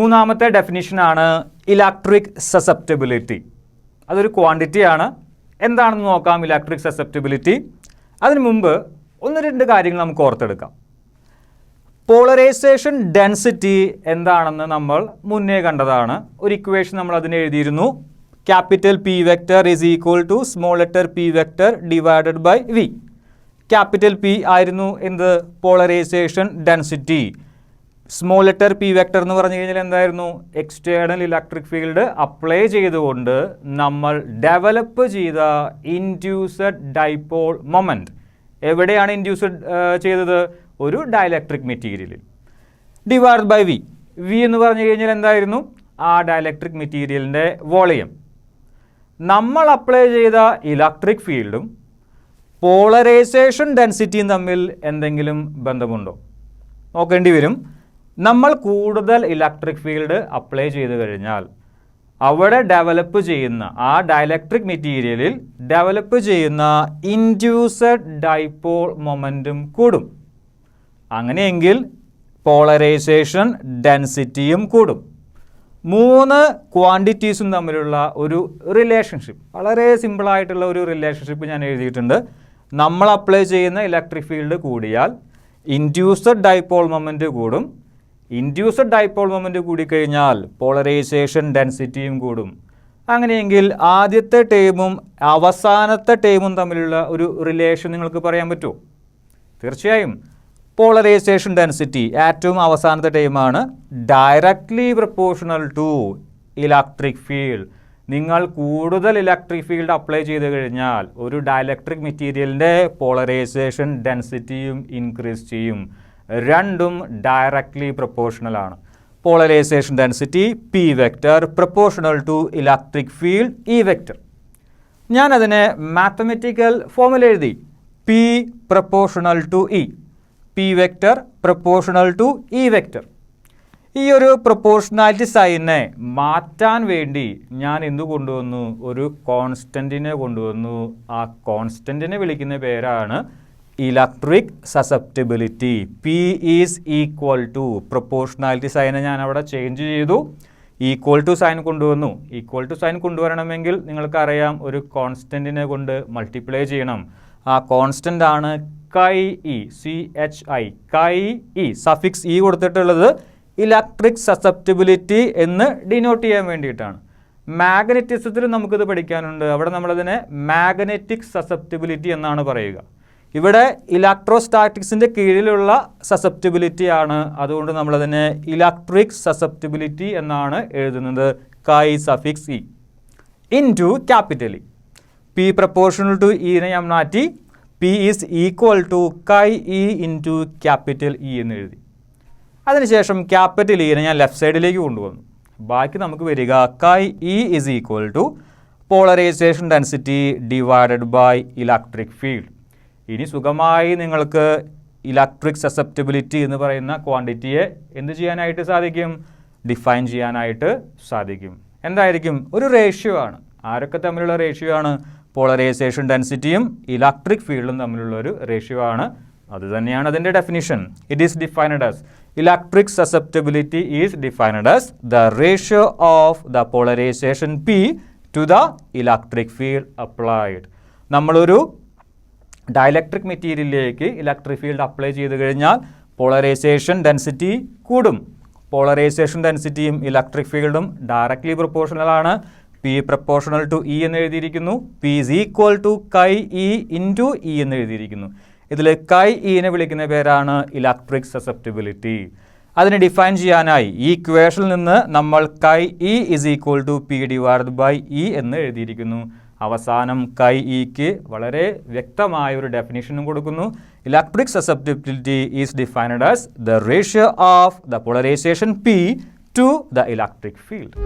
മൂന്നാമത്തെ ഡെഫിനിഷനാണ് electric susceptibility. അതൊരു ക്വാണ്ടിറ്റിയാണ്. എന്താണെന്ന് നോക്കാം ഇലക്ട്രിക് സസെപ്റ്റബിലിറ്റി. അതിനു മുമ്പ് ഒന്ന് രണ്ട് കാര്യങ്ങൾ നമുക്ക് ഓർത്തെടുക്കാം. പോളറൈസേഷൻ ഡെൻസിറ്റി എന്താണെന്ന് നമ്മൾ മുന്നേ കണ്ടതാണ്. ഒരു ഇക്വേഷൻ നമ്മൾ അതിന് എഴുതിയിരുന്നു. Capital P vector is equal to small letter P vector divided by V. Capital P ആയിരുന്നു എന്ത്? Polarisation density. Small letter P vector എന്ന് പറഞ്ഞു കഴിഞ്ഞാൽ എന്തായിരുന്നു? എക്സ്റ്റേണൽ ഇലക്ട്രിക് ഫീൽഡ് അപ്ലൈ ചെയ്തുകൊണ്ട് നമ്മൾ ഡെവലപ്പ് ചെയ്ത ഇൻഡ്യൂസ്ഡ് ഡൈപോൾ മൊമെൻറ്റ്. എവിടെയാണ് ഇൻഡ്യൂസ്ഡ് ചെയ്തത്? ഒരു ഡയലക്ട്രിക് മെറ്റീരിയലിൽ. Divide by V. വി എന്ന് പറഞ്ഞു കഴിഞ്ഞാൽ എന്തായിരുന്നു? ആ ഡയലക്ട്രിക് മെറ്റീരിയലിൻ്റെ വോളിയം. നമ്മൾ അപ്ലൈ ചെയ്ത ഇലക്ട്രിക് ഫീൽഡും പോളറൈസേഷൻ ഡെൻസിറ്റിയും തമ്മിൽ എന്തെങ്കിലും ബന്ധമുണ്ടോ? നോക്കേണ്ടി വരും. നമ്മൾ കൂടുതൽ ഇലക്ട്രിക് ഫീൽഡ് അപ്ലൈ ചെയ്ത് കഴിഞ്ഞാൽ അവിടെ ഡെവലപ്പ് ചെയ്യുന്ന ആ ഡയലക്ട്രിക് മെറ്റീരിയലിൽ ഡെവലപ്പ് ചെയ്യുന്ന ഇൻഡ്യൂസ്ഡ് ഡൈപോൾ മൊമെൻറ്റും കൂടും. അങ്ങനെയെങ്കിൽ പോളറൈസേഷൻ ഡെൻസിറ്റിയും കൂടും. മൂന്ന് ക്വാണ്ടിറ്റീസും തമ്മിലുള്ള ഒരു റിലേഷൻഷിപ്പ്, വളരെ സിമ്പിളായിട്ടുള്ള ഒരു റിലേഷൻഷിപ്പ് ഞാൻ എഴുതിയിട്ടുണ്ട്. നമ്മൾ അപ്ലൈ ചെയ്യുന്ന ഇലക്ട്രിക് ഫീൽഡ് കൂടിയാൽ ഇൻഡ്യൂസ്ഡ് ഡൈപോൾ മൊമെൻറ്റ് കൂടും. ഇൻഡ്യൂസ്ഡ് ഡൈപോൾ മൊമെൻറ്റ് കൂടിക്കഴിഞ്ഞാൽ പോളറൈസേഷൻ ഡെൻസിറ്റിയും കൂടും. അങ്ങനെയെങ്കിൽ ആദ്യത്തെ ടേമും അവസാനത്തെ ടേമും തമ്മിലുള്ള ഒരു റിലേഷൻ നിങ്ങൾക്ക് പറയാൻ പറ്റുമോ? തീർച്ചയായും. പോളറൈസേഷൻ ഡെൻസിറ്റി ഏറ്റവും അവസാനത്തെ ടേമാണ് directly proportional to electric field. നിങ്ങൾ കൂടുതൽ ഇലക്ട്രിക് ഫീൽഡ് അപ്ലൈ ചെയ്ത് കഴിഞ്ഞാൽ ഒരു ഡയലക്ട്രിക് മെറ്റീരിയലിൻ്റെ പോളറൈസേഷൻ ഡെൻസിറ്റിയും ഇൻക്രീസ് ചെയ്യും. രണ്ടും ഡയറക്ട്ലി പ്രപ്പോർഷണലാണ്. Polarisation density P vector proportional to electric field E vector. ഞാനതിനെ മാത്തമെറ്റിക്കൽ ഫോമിൽ എഴുതി. P proportional to E. P vector proportional to E vector. ഈ ഒരു പ്രപ്പോർഷണാലിറ്റി സൈനെ മാറ്റാൻ വേണ്ടി ഞാൻ എന്തു കൊണ്ടുവന്നു? ഒരു കോൺസ്റ്റൻറ്റിനെ കൊണ്ടുവന്നു. ആ കോൺസ്റ്റൻറ്റിനെ വിളിക്കുന്ന പേരാണ് electric susceptibility. P is equal to proportionality സൈനെ ഞാൻ അവിടെ ചേഞ്ച് ചെയ്തു. ഈക്വൽ ടു സൈൻ കൊണ്ടുവന്നു. ഈക്വൽ ടു സൈൻ കൊണ്ടുവരണമെങ്കിൽ നിങ്ങൾക്കറിയാം ഒരു കോൺസ്റ്റൻറ്റിനെ കൊണ്ട് മൾട്ടിപ്ലൈ ചെയ്യണം. ആ കോൺസ്റ്റൻ്റ് ആണ് കൈ ഇ. CHI കൈ ഇ. സഫിക്സ് ഇ കൊടുത്തിട്ടുള്ളത് ഇലക്ട്രിക് സസെപ്റ്റബിലിറ്റി എന്ന് ഡിനോട്ട് ചെയ്യാൻ വേണ്ടിയിട്ടാണ്. മാഗ്നറ്റിസത്തിൽ നമുക്കിത് പഠിക്കാനുണ്ട്. അവിടെ നമ്മളതിനെ മാഗ്നറ്റിക് സസെപ്റ്റബിലിറ്റി എന്നാണ് പറയുക. ഇവിടെ ഇലക്ട്രോസ്റ്റാറ്റിക്സിൻ്റെ കീഴിലുള്ള സസെപ്റ്റബിലിറ്റി ആണ്. അതുകൊണ്ട് നമ്മളതിനെ ഇലക്ട്രിക് സസെപ്റ്റബിലിറ്റി എന്നാണ് എഴുതുന്നത്. Chi suffix E into capital E. P proportional to ഇനെ ഞാൻ മാറ്റി. P is equal to chi E into capital E എന്ന് എഴുതി. അതിനുശേഷം ക്യാപിറ്റൽ ഇനെ ഞാൻ ലെഫ്റ്റ് സൈഡിലേക്ക് കൊണ്ടുവന്നു. ബാക്കി നമുക്ക് വരിക chi E is equal to polarisation density divided by electric field. ഇനി സുഖമായി നിങ്ങൾക്ക് ഇലക്ട്രിക് സസെപ്റ്റബിലിറ്റി എന്ന് പറയുന്ന ക്വാണ്ടിറ്റിയെ എന്ത് ചെയ്യാനായിട്ട് സാധിക്കും? ഡിഫൈൻ ചെയ്യാനായിട്ട് സാധിക്കും. എന്തായിരിക്കും? ഒരു റേഷ്യോ ആണ്. ആരൊക്കെ തമ്മിലുള്ള റേഷ്യോ ആണ്? പോളറൈസേഷൻ ഡെൻസിറ്റിയും ഇലക്ട്രിക് ഫീൽഡും തമ്മിലുള്ള ഒരു റേഷ്യോ ആണ്. അതുതന്നെയാണ് അതിൻ്റെ definition. It is defined as electric susceptibility is defined as the ratio of the polarisation P to the electric field applied. നമ്മളൊരു ഡയലക്ട്രിക് മെറ്റീരിയലിലേക്ക് ഇലക്ട്രിക് ഫീൽഡ് അപ്ലൈ ചെയ്ത് കഴിഞ്ഞാൽ പോളറൈസേഷൻ ഡെൻസിറ്റി കൂടും. പോളറൈസേഷൻ ഡെൻസിറ്റിയും ഇലക്ട്രിക് ഫീൽഡും ഡയറക്ട്ലി പ്രൊപ്പോർഷണലാണ്. പി പ്രപ്പോർഷണൽ ടു ഇ എന്ന് എഴുതിയിരിക്കുന്നു. P is equal to chi E into E എന്ന് എഴുതിയിരിക്കുന്നു. ഇതിൽ കൈ ഇനെ വിളിക്കുന്ന പേരാണ് ഇലക്ട്രിക് സസെപ്റ്റബിലിറ്റി. അതിനെ ഡിഫൈൻ ചെയ്യാനായി ഈ ഇക്വേഷനിൽ നിന്ന് നമ്മൾ chi E is equal to P divided by E എന്ന് എഴുതിയിരിക്കുന്നു. അവസാനം കൈ ഇക്ക് വളരെ വ്യക്തമായ ഒരു ഡെഫിനിഷനും കൊടുക്കുന്നു. Electric susceptibility is defined as the ratio of the polarisation P to the electric field.